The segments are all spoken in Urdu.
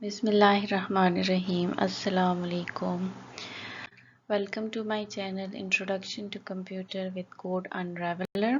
Bismillahirrahmanirrahim. Assalamu alaikum. Welcome to my channel Introduction to Computer with Code Unraveler.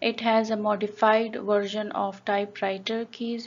It has a modified version of typewriter keys.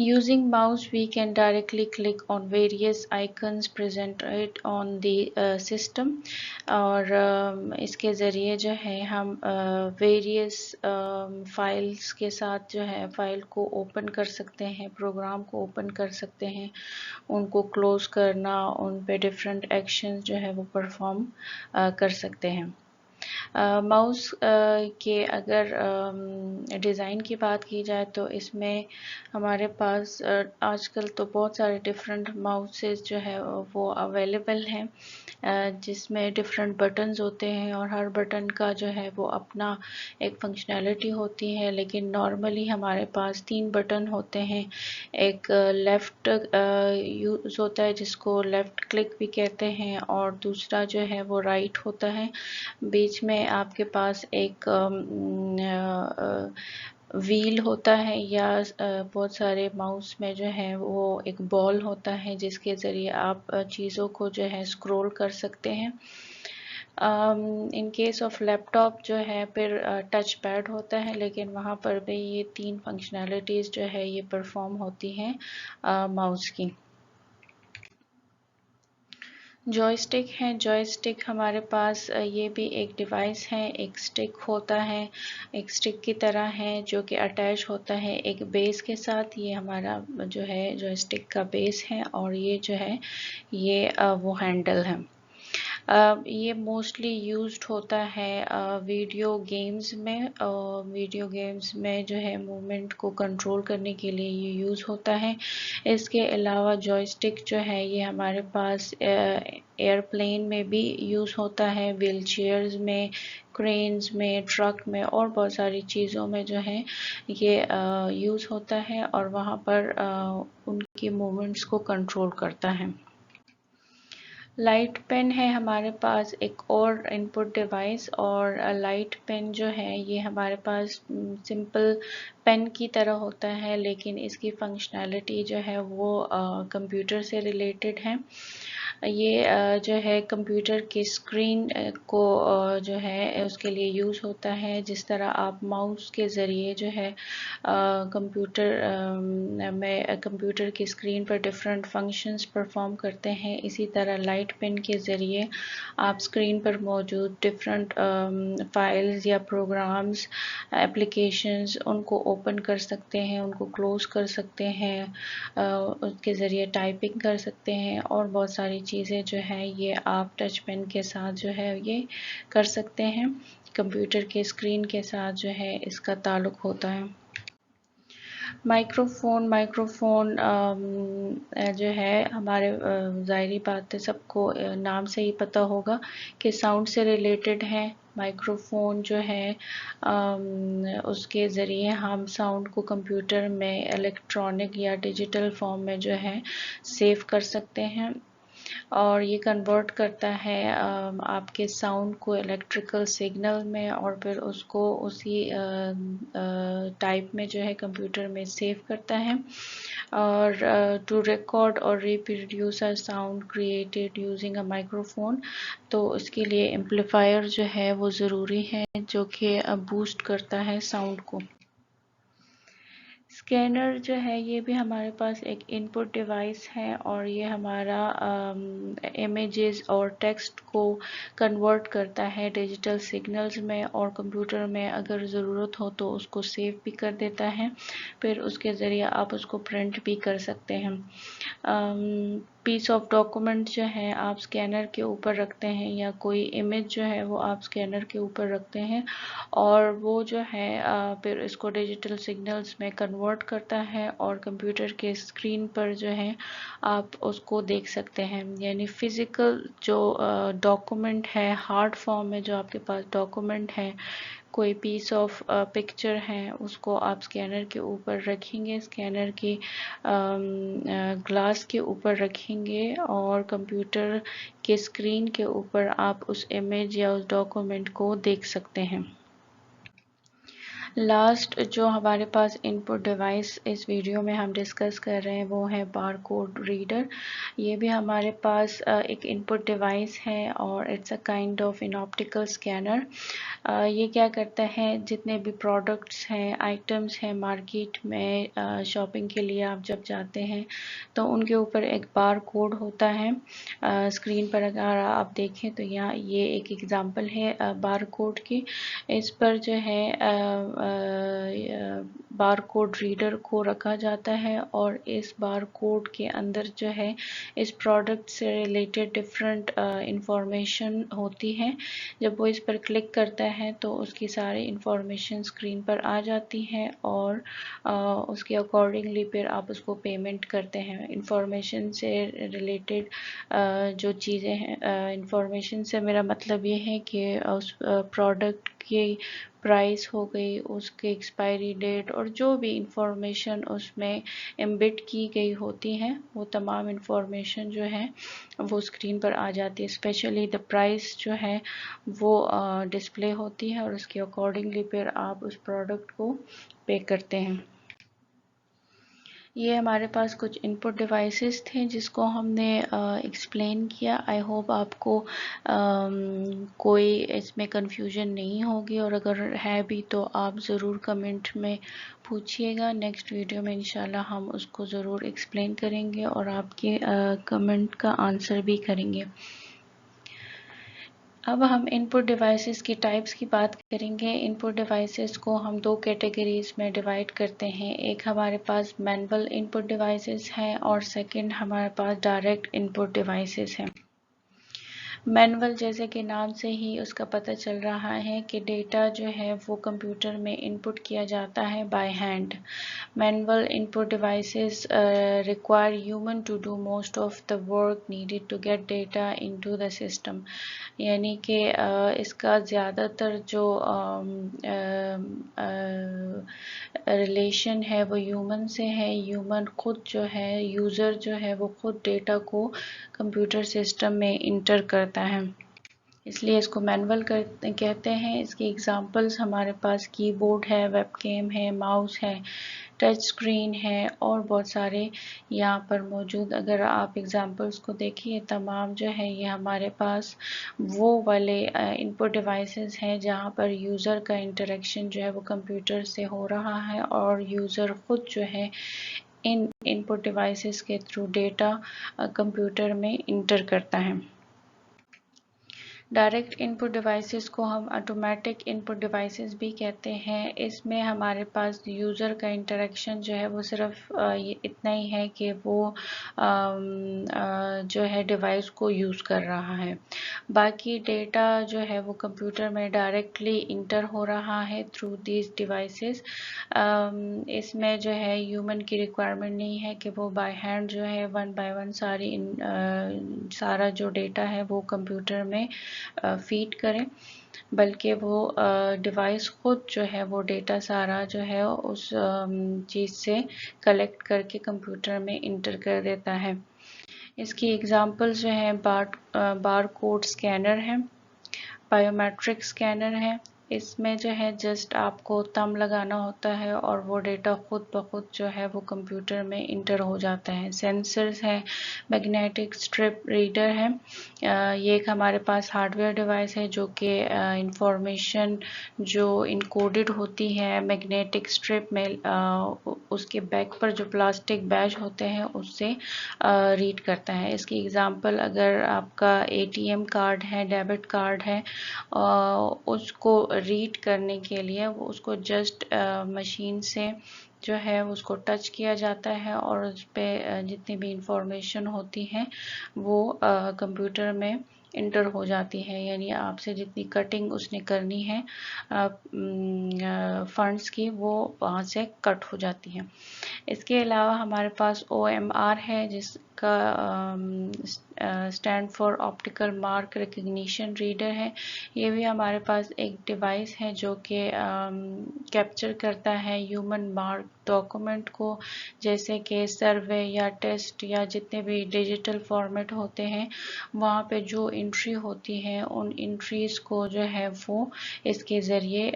Using mouse we can directly click on various icons presented on the system اور اس کے ذریعے جو ہے ہم various فائلز کے ساتھ جو ہے فائل کو اوپن کر سکتے ہیں، پروگرام کو اوپن کر سکتے ہیں، ان کو کلوز کرنا، ان پہ ڈفرینٹ ایکشن جو ہے وہ پرفارم کر سکتے ہیں۔ ماؤس کے اگر ڈیزائن کی بات کی جائے تو اس میں ہمارے پاس آج کل تو بہت سارے ڈفرینٹ ماؤسز جو ہے وہ اویلیبل ہیں، جس میں ڈفرینٹ بٹنز ہوتے ہیں اور ہر بٹن کا جو ہے وہ اپنا ایک فنکشنالٹی ہوتی ہے، لیکن نارملی ہمارے پاس 3 بٹن ہوتے ہیں۔ ایک لیفٹ یوز ہوتا ہے جس کو لیفٹ کلک بھی کہتے ہیں، اور دوسرا جو ہے وہ رائٹ ہوتا ہے۔ بیچ میں آپ کے پاس ایک ویل ہوتا ہے، یا بہت سارے ماؤس میں جو ہے وہ ایک بال ہوتا ہے جس کے ذریعے آپ چیزوں کو جو ہے اسکرول کر سکتے ہیں۔ In case of laptop جو ہے پھر ٹچ پیڈ ہوتا ہے، لیکن وہاں پر بھی یہ 3 فنکشنالٹیز جو ہے یہ پرفارم ہوتی ہیں ماؤس کی۔ جوائے اسٹک ہے، جوائے اسٹک ہمارے پاس یہ بھی ایک ڈیوائس ہے، ایک اسٹک ہوتا ہے، ایک اسٹک کی طرح ہے جو کہ اٹیچ ہوتا ہے ایک بیس کے ساتھ۔ یہ ہمارا جو ہے جوائے اسٹک کا بیس ہے، اور یہ جو ہے یہ وہ ہینڈل ہے۔ یہ موسٹلی یوزڈ ہوتا ہے ویڈیو گیمز میں، ویڈیو گیمز میں جو ہے موومنٹ کو کنٹرول کرنے کے لیے یہ یوز ہوتا ہے۔ اس کے علاوہ جوائے اسٹک جو ہے یہ ہمارے پاس ایئرپلین میں بھی یوز ہوتا ہے، ویل چیئرز میں، کرینز میں، ٹرک میں، اور بہت ساری چیزوں میں جو ہے یہ یوز ہوتا ہے، اور وہاں پر ان کی موومنٹس کو کنٹرول کرتا ہے۔ لائٹ پین ہے ہمارے پاس ایک اور ان پٹ ڈیوائس، اور لائٹ پین جو ہے یہ ہمارے پاس سمپل پین کی طرح ہوتا ہے، لیکن اس کی فنکشنالٹی جو ہے وہ کمپیوٹر سے ریلیٹڈ ہے۔ یہ جو ہے کمپیوٹر کی اسکرین کو جو ہے اس کے لیے یوز ہوتا ہے۔ جس طرح آپ ماؤس کے ذریعے جو ہے کمپیوٹر کی اسکرین پر ڈفرینٹ فنکشنز پرفارم کرتے ہیں، اسی طرح لائٹ پین کے ذریعے آپ اسکرین پر موجود ڈفرینٹ فائلز یا پروگرامز، ایپلیکیشنز، ان کو اوپن کر سکتے ہیں، ان کو کلوز کر سکتے ہیں، اس کے ذریعے ٹائپنگ کر سکتے ہیں، اور بہت ساری چیزیں جو ہے یہ آپ ٹچ پین کے ساتھ جو ہے یہ کر سکتے ہیں۔ کمپیوٹر کے اسکرین کے ساتھ جو ہے اس کا تعلق ہوتا ہے۔ مائکرو فون جو ہے ہمارے ظاہری بات ہے سب کو نام سے ہی پتہ ہوگا کہ ساؤنڈ سے ریلیٹڈ ہے۔ مائکرو فون جو ہے اس کے ذریعے ہم ساؤنڈ کو کمپیوٹر میں الیکٹرانک یا ڈیجیٹل فارم میں جو ہے سیو کر سکتے ہیں، اور یہ کنورٹ کرتا ہے آپ کے ساؤنڈ کو الیکٹریکل سگنل میں، اور پھر اس کو اسی ٹائپ میں جو ہے کمپیوٹر میں سیو کرتا ہے۔ اور ٹو ریکارڈ اور reproduce a sound created using a micro phone, تو اس کے لیے ایمپلیفائر جو ہے وہ ضروری ہے جو کہ بوسٹ کرتا ہے ساؤنڈ کو۔ اسکینر جو ہے یہ بھی ہمارے پاس ایک ان پٹ ڈیوائس ہے، اور یہ ہمارا امیجز اور ٹیکسٹ کو کنورٹ کرتا ہے ڈیجیٹل سگنلز میں، اور کمپیوٹر میں اگر ضرورت ہو تو اس کو سیو بھی کر دیتا ہے، پھر اس کے ذریعے آپ اس کو پرنٹ بھی کر سکتے ہیں۔ پیس آف ڈاکومنٹ جو ہے آپ اسکینر کے اوپر رکھتے ہیں، یا کوئی امیج جو ہے وہ آپ اسکینر کے اوپر رکھتے ہیں، اور وہ جو ہے پھر اس کو ڈیجیٹل سگنلز میں کنورٹ کرتا ہے، اور کمپیوٹر کے اسکرین پر جو ہے آپ اس کو دیکھ سکتے ہیں۔ یعنی فزیکل جو ڈاکومنٹ ہے، ہارڈ فارم میں جو آپ کے پاس ڈاکومنٹ ہے، کوئی پیس آف پکچر ہے، اس کو آپ اسکینر کے اوپر رکھیں گے، اسکینر کی گلاس کے اوپر رکھیں گے، اور کمپیوٹر کے اسکرین کے اوپر آپ اس امیج یا اس ڈاکومنٹ کو دیکھ سکتے ہیں۔ لاسٹ جو ہمارے پاس انپٹ ڈیوائس اس ویڈیو میں ہم ڈسکس کر رہے ہیں وہ ہے بار کوڈ ریڈر. یہ بھی ہمارے پاس ایک انپٹ ڈیوائس ہے اور it's a kind of an optical scanner. یہ کیا کرتا ہے، جتنے بھی پروڈکٹس ہیں، آئٹمس ہیں مارکیٹ میں شاپنگ کے لیے آپ جب جاتے ہیں تو ان کے اوپر ایک بار کوڈ ہوتا ہے. اسکرین پر اگر آپ دیکھیں تو یہاں یہ ایک ایگزامپل ہے بار کوڈ کی. اس پر جو ہے بار کوڈ ریڈر کو رکھا جاتا ہے اور اس بار کوڈ کے اندر جو ہے اس پروڈکٹ سے ریلیٹڈ ڈفرینٹ انفارمیشن ہوتی ہے. جب وہ اس پر کلک کرتا ہے تو اس کی ساری انفارمیشن اسکرین پر آ جاتی ہے اور اس کے اکارڈنگلی پھر آپ اس کو پیمنٹ کرتے ہیں. انفارمیشن سے ریلیٹڈ جو چیزیں ہیں، انفارمیشن سے میرا مطلب یہ ہے کہ اس پروڈکٹ کی پرائس ہو گئی، اس کے ایکسپائری ڈیٹ اور جو بھی انفارمیشن اس میں امبیڈ کی گئی ہوتی ہیں وہ تمام انفارمیشن جو ہے وہ اسکرین پر آ جاتی ہے. اسپیشلی دا پرائس جو ہے وہ ڈسپلے ہوتی ہے اور اس کے اکارڈنگلی پھر آپ اس پروڈکٹ کو پے کرتے ہیں. یہ ہمارے پاس کچھ انپٹ ڈیوائسز تھے جس کو ہم نے ایکسپلین کیا. آئی ہوپ آپ کو کوئی اس میں کنفیوژن نہیں ہوگی، اور اگر ہے بھی تو آپ ضرور کمنٹ میں پوچھیے گا. نیکسٹ ویڈیو میں انشاءاللہ ہم اس کو ضرور ایکسپلین کریں گے اور آپ کے کمنٹ کا آنسر بھی کریں گے. اب ہم انپٹ ڈیوائسز کی ٹائپس کی بات کریں گے. انپٹ ڈیوائسز کو ہم دو کیٹیگریز میں ڈیوائڈ کرتے ہیں. ایک ہمارے پاس مینول انپٹ ڈیوائسز ہیں اور سیکنڈ ہمارے پاس ڈائریکٹ انپٹ ڈیوائسز ہیں. مینول جیسے کہ نام سے ہی اس کا پتہ چل رہا ہے کہ ڈیٹا جو ہے وہ کمپیوٹر میں انپٹ کیا جاتا ہے by hand. Manual input devices require human to do most of the work needed to get data into the system. یعنی کہ اس کا زیادہ تر جو ریلیشن ہے وہ ہیومن سے ہے. ہیومن خود جو ہے، یوزر جو ہے وہ خود ڈیٹا کو کمپیوٹر سسٹم میں انٹر کرتا ہے، اس لیے اس کو مینول کہتے ہیں. اس کی ایگزامپلز ہمارے پاس کی بورڈ ہے، ویب کیم ہے، ماؤس ہے، ٹچ اسکرین ہے اور بہت سارے یہاں پر موجود. اگر آپ ایگزامپلز کو دیکھیے تمام جو ہے یہ ہمارے پاس وہ والے انپٹ ڈیوائسز ہیں جہاں پر یوزر کا انٹریکشن جو ہے وہ کمپیوٹر سے ہو رہا ہے اور یوزر خود جو ہے ان انپٹ ڈیوائسز کے تھرو ڈیٹا کمپیوٹر میں انٹر کرتا ہے. ڈائریکٹ انپٹ ڈیوائسز کو ہم آٹومیٹک انپٹ ڈیوائسز بھی کہتے ہیں. اس میں ہمارے پاس یوزر کا انٹریکشن جو ہے وہ صرف اتنا ہی ہے کہ وہ جو ہے ڈیوائس کو یوز کر رہا ہے، باقی ڈیٹا جو ہے وہ کمپیوٹر میں ڈائریکٹلی انٹر ہو رہا ہے تھرو دیز ڈیوائسز. اس میں جو ہے ہیومن کی ریکوائرمنٹ نہیں ہے کہ وہ بائی ہینڈ جو ہے ون بائی ون سارا جو ڈیٹا ہے وہ کمپیوٹر میں فیڈ کریں، بلکہ وہ ڈیوائس خود جو ہے وہ ڈیٹا سارا جو ہے اس چیز سے کلیکٹ کر کے کمپیوٹر میں انٹر کر دیتا ہے. اس کی ایگزامپل جو ہے بار کوڈ اسکینر ہے، بایو میٹرک اسکینر ہے. اس میں جو ہے جسٹ آپ کو تھمب لگانا ہوتا ہے اور وہ ڈیٹا خود بخود جو ہے وہ کمپیوٹر میں انٹر ہو جاتا ہے. سینسرز ہے، میگنیٹک اسٹرپ ریڈر ہے. یہ ایک ہمارے پاس ہارڈ ویئر ڈیوائس ہے جو کہ انفارمیشن جو انکوڈڈ ہوتی ہے میگنیٹک اسٹرپ میں اس کے بیک پر جو پلاسٹک بیج ہوتے ہیں اس سے ریڈ کرتا ہے. اس کی ایگزامپل اگر آپ کا ATM کارڈ ہے، ڈیبٹ کارڈ ہے، اس کو ریڈ کرنے کے لیے اس کو جسٹ مشین سے جو ہے اس کو ٹچ کیا جاتا ہے اور اس پہ جتنی بھی انفارمیشن ہوتی ہے وہ کمپیوٹر میں انٹر ہو جاتی ہے. یعنی آپ سے جتنی کٹنگ اس نے کرنی ہے فنڈز کی وہ وہاں سے کٹ ہو جاتی ہے. اس کے علاوہ ہمارے پاس OMR ہے جس کا stand for optical mark recognition reader ہے. یہ بھی ہمارے پاس ایک ڈیوائس ہے جو کہ کیپچر کرتا ہے ہیومن مارک ڈاکومنٹ کو جیسے کہ سروے یا ٹیسٹ یا جتنے بھی ڈیجیٹل فارمیٹ ہوتے ہیں وہاں پہ جو انٹری ہوتی ہے ان انٹریز کو جو ہے وہ اس کے ذریعے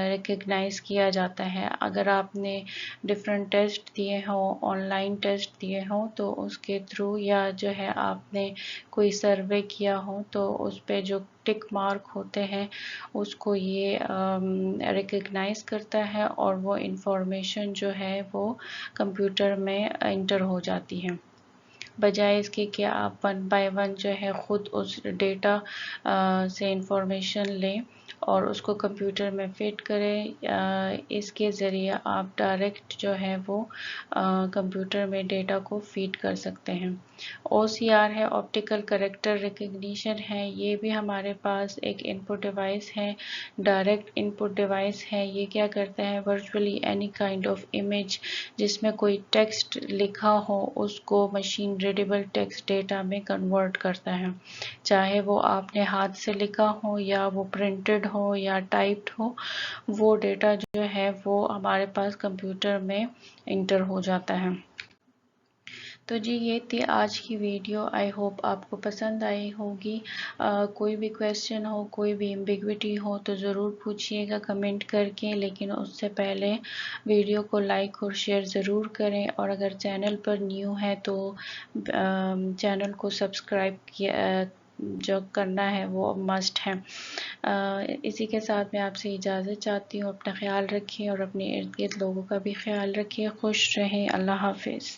ریکگنائز کیا جاتا ہے. اگر آپ نے ڈفرینٹ ٹیسٹ دیے ہوں، آن لائن ٹیسٹ دیے ہوں تو اس کے تھرو، یا جو ہے آپ نے کوئی سروے کیا ہو تو اس پہ جو ٹک مارک ہوتے ہیں اس کو یہ ریکگنائز کرتا ہے اور وہ انفارمیشن جو ہے وہ کمپیوٹر میں انٹر ہو جاتی ہے، بجائے اس کے کہ آپ 1 بائی 1 جو ہے خود اس ڈیٹا سے انفارمیشن لیں اور اس کو کمپیوٹر میں فٹ کریں. اس کے ذریعے آپ ڈائریکٹ جو ہے وہ کمپیوٹر میں ڈیٹا کو فیڈ کر سکتے ہیں. OCR ہے، آپٹیکل کریکٹر ریکگنیشن ہے، یہ بھی ہمارے پاس ایک ان پٹ ڈیوائس ہے، ڈائریکٹ ان پٹ ڈیوائس ہے. یہ کیا کرتا ہے، virtually any kind of image جس میں کوئی ٹیکسٹ لکھا ہو اس کو مشین ریڈیبل ٹیکسٹ ڈیٹا میں کنورٹ کرتا ہے، چاہے وہ آپ نے ہاتھ سے لکھا ہو یا وہ پرنٹڈ ہو یا ٹائپڈ ہو، وہ ڈیٹا جو ہے وہ ہمارے پاس کمپیوٹر میں انٹر ہو جاتا ہے. تو جی یہ تھی آج کی ویڈیو، آئی ہوپ آپ کو پسند آئی ہوگی. کوئی بھی کویسچن ہو، کوئی بھی ایمبیگوٹی ہو تو ضرور پوچھیے گا کمنٹ کر کے، لیکن اس سے پہلے ویڈیو کو لائک اور شیئر ضرور کریں، اور اگر چینل پر نیو ہے تو چینل کو سبسکرائب کیا جو کرنا ہے وہ مسٹ ہے. اسی کے ساتھ میں آپ سے اجازت چاہتی ہوں. اپنا خیال رکھیں اور اپنے ارد گرد لوگوں کا بھی خیال رکھیں. خوش رہیں. اللہ حافظ.